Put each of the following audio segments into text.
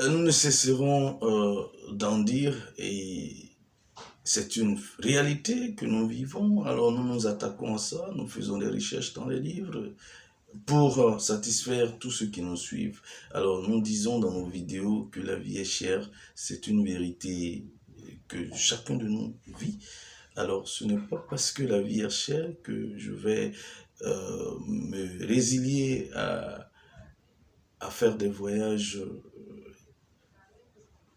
Nous ne cesserons d'en dire et c'est une réalité que nous vivons. Alors nous nous attaquons à ça, nous faisons des recherches dans les livres pour satisfaire tous ceux qui nous suivent. Alors nous disons dans nos vidéos que la vie est chère, c'est une vérité que chacun de nous vit. Alors ce n'est pas parce que la vie est chère que je vais me résilier à faire des voyages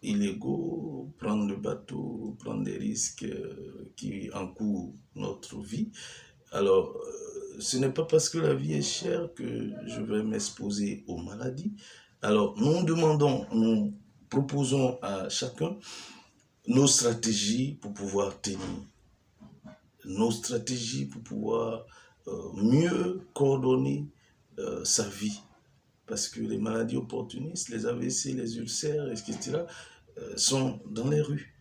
illégaux, prendre le bateau, prendre des risques qui encourent notre vie. Alors, ce n'est pas parce que la vie est chère que je vais m'exposer aux maladies. Alors, nous proposons à chacun nos stratégies pour pouvoir tenir, nos stratégies pour pouvoir mieux coordonner sa vie. Parce que les maladies opportunistes, les AVC, les ulcères, etc., sont dans les rues.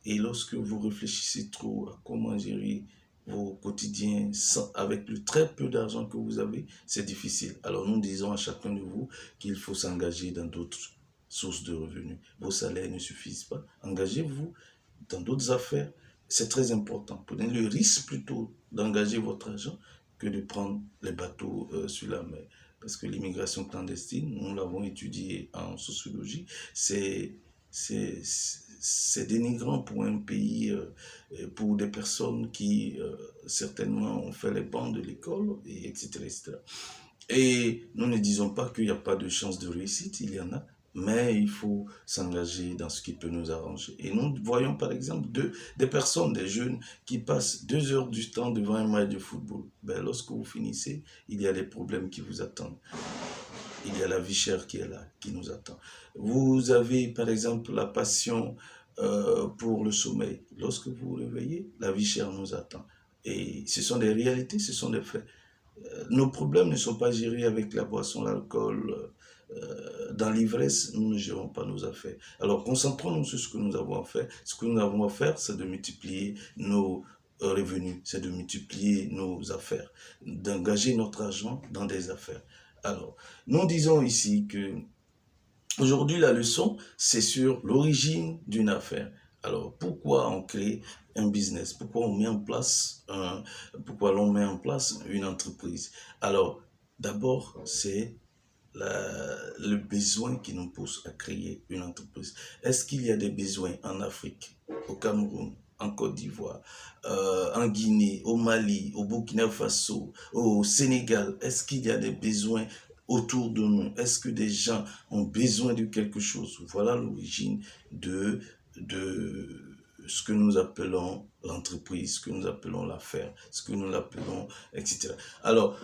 Et lorsque vous réfléchissez trop à comment gérer vos quotidiens avec le très peu d'argent que vous avez, c'est difficile. Alors nous disons à chacun de vous qu'il faut s'engager dans d'autres sources de revenus. Vos salaires ne suffisent pas. Engagez-vous dans d'autres affaires. C'est très important. Prenez le risque plutôt d'engager votre argent que de prendre les bateaux sur la mer. Parce que l'immigration clandestine, nous l'avons étudié en sociologie, c'est dénigrant pour un pays, pour des personnes qui certainement ont fait les bancs de l'école, etc., etc. Et nous ne disons pas qu'il n'y a pas de chance de réussite, il y en a, mais il faut s'engager dans ce qui peut nous arranger. Et nous voyons par exemple des personnes, des jeunes, qui passent 2 heures du temps devant un match de football. Ben, lorsque vous finissez, il y a les problèmes qui vous attendent. Il y a la vie chère qui est là, qui nous attend. Vous avez par exemple la passion pour le sommeil. Lorsque vous vous réveillez, la vie chère nous attend. Et ce sont des réalités, ce sont des faits. Nos problèmes ne sont pas gérés avec la boisson, l'alcool. Dans l'ivresse, nous ne gérons pas nos affaires. Alors concentrons-nous sur ce que nous avons à faire. Ce que nous avons à faire, c'est de multiplier nos revenus, c'est de multiplier nos affaires, d'engager notre argent dans des affaires. Alors, nous disons ici que aujourd'hui, la leçon, c'est sur l'origine d'une affaire. Alors, pourquoi on crée un business? Pourquoi on met en place une entreprise? Alors, d'abord, c'est le besoin qui nous pousse à créer une entreprise. Est-ce qu'il y a des besoins en Afrique, au Cameroun, en Côte d'Ivoire, en Guinée, au Mali, au Burkina Faso, au Sénégal? Est-ce qu'il y a des besoins autour de nous? Est-ce que des gens ont besoin de quelque chose? Voilà l'origine de ce que nous appelons l'entreprise, ce que nous appelons l'affaire, ce que nous appelons, etc. Alors,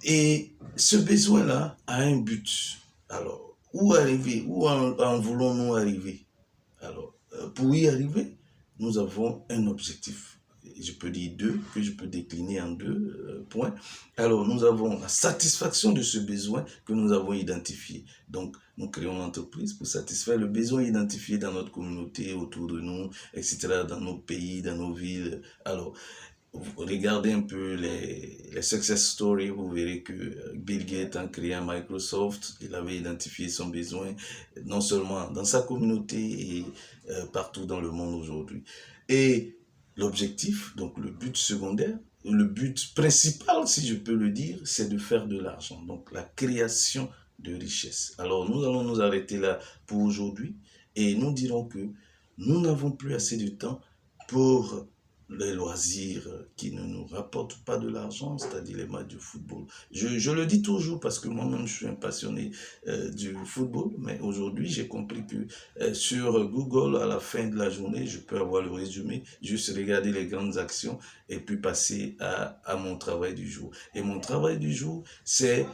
et ce besoin-là a un but. Alors, où arriver? Où en voulons-nous arriver? Alors, pour y arriver, nous avons un objectif. Je peux dire deux, que je peux décliner en deux points. Alors, nous avons la satisfaction de ce besoin que nous avons identifié. Donc, nous créons l'entreprise pour satisfaire le besoin identifié dans notre communauté, autour de nous, etc., dans nos pays, dans nos villes. Alors, regardez un peu les success stories, vous verrez que Bill Gates, en créant Microsoft, il avait identifié son besoin, non seulement dans sa communauté et partout dans le monde aujourd'hui. Et l'objectif, donc le but secondaire, le but principal, si je peux le dire, c'est de faire de l'argent, donc la création de richesse. Alors nous allons nous arrêter là pour aujourd'hui et nous dirons que nous n'avons plus assez de temps pour les loisirs qui ne nous rapportent pas de l'argent, c'est-à-dire les matchs de football. Je le dis toujours parce que moi-même je suis un passionné du football, mais aujourd'hui j'ai compris que sur Google, à la fin de la journée, je peux avoir le résumé, juste regarder les grandes actions et puis passer à mon travail du jour. Et mon travail du jour, c'est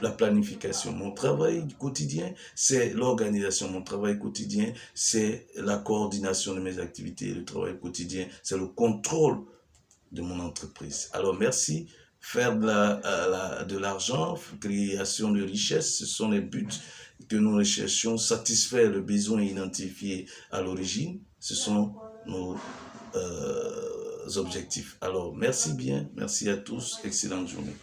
la planification. Mon travail quotidien, c'est l'organisation. Mon travail quotidien, c'est la coordination de mes activités. Le travail quotidien, c'est le contrôle de mon entreprise. Alors, merci. Faire de l'argent, création de richesse, ce sont les buts que nous recherchons. Satisfaire le besoin identifié à l'origine, ce sont nos objectifs. Alors, merci bien. Merci à tous. Excellente journée.